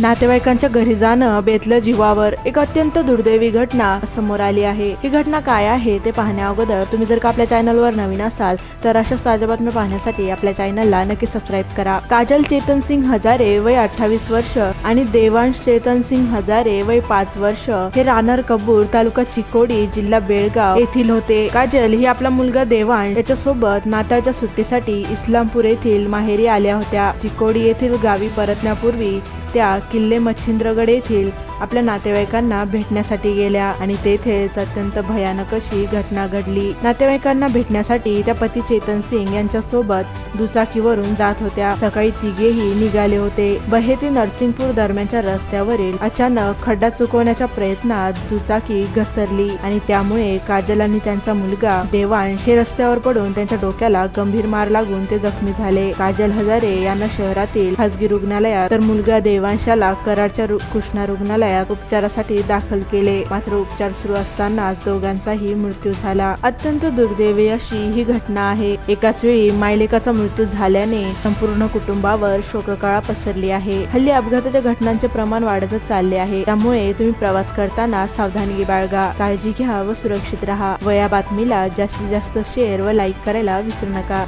नातेवाईकांच्या घरी जाणं बेतलं जीवावर. एक अत्यंत दुर्दैवी घटना समोर आली आहे. ही घटना काय आहे ते पाहण्या अगोदर तुम्ही जर का आपल्या चॅनलवर नवीन असाल तर अशाच ताज्या बातम्या पाहण्यासाठी आपल्या चॅनलला नक्की सबस्क्राईब करा. काजल चेतन सिंग हजारे वय 28 वर्ष आणि देवांश चेतन सिंग हजारे वय 5 वर्ष हे राहणार कबूर तालुका चिकोडी जिल्हा बेळगाव येथील होते. काजल ही आपला मुलगा देवांश याच्यासोबत नाताळच्या सुट्टीसाठी इस्लामपूर येथील माहेरी आल्या होत्या. चिकोडी येथील गावी परतण्यापूर्वी त्या किल्ले मच्छिंद्रगड येथील आपल्या नातेवाईकांना भेटण्यासाठी गेल्या आणि तेथेच अत्यंत भयानक अशी घटना घडली. नातेवाईकांना भेटण्यासाठी त्या पती चेतन सिंग यांच्या सोबत दुचाकीवरून जात होत्या. सकाळी तिघेही निघाले होते. बहे ते नरसिंगपूर दरम्यानच्या रस्त्यावरील अचानक खड्डा चुकवण्याच्या प्रयत्नात दुचाकी घसरली आणि त्यामुळे काजल आणि त्यांचा मुलगा देवांश हे रस्त्यावर पडून त्यांच्या डोक्याला गंभीर मार लागून ते जखमी झाले. काजल हजारे यांना शहरातील खासगी रुग्णालयात तर मुलगा देवांशाला कराडच्या कृष्णा रुग्णालयात उपचारासाठी दाखल केले. मात्र उपचार सुरू असताना दोघांचाही मृत्यू झाला. अत्यंत दुर्दैवी अशी ही घटना आहे. एकाच वेळी मायलेकाचा मृत्यू झाल्याने संपूर्ण कुटुंबावर शोककळा पसरली आहे. हल्ली अपघाताच्या घटनांचे प्रमाण वाढतच चालले आहे. त्यामुळे तुम्ही प्रवास करताना सावधानगी बाळगा, काळजी घ्या व सुरक्षित राहा. व या बातमीला जास्तीत जास्त शेअर व लाईक करायला विसरू नका.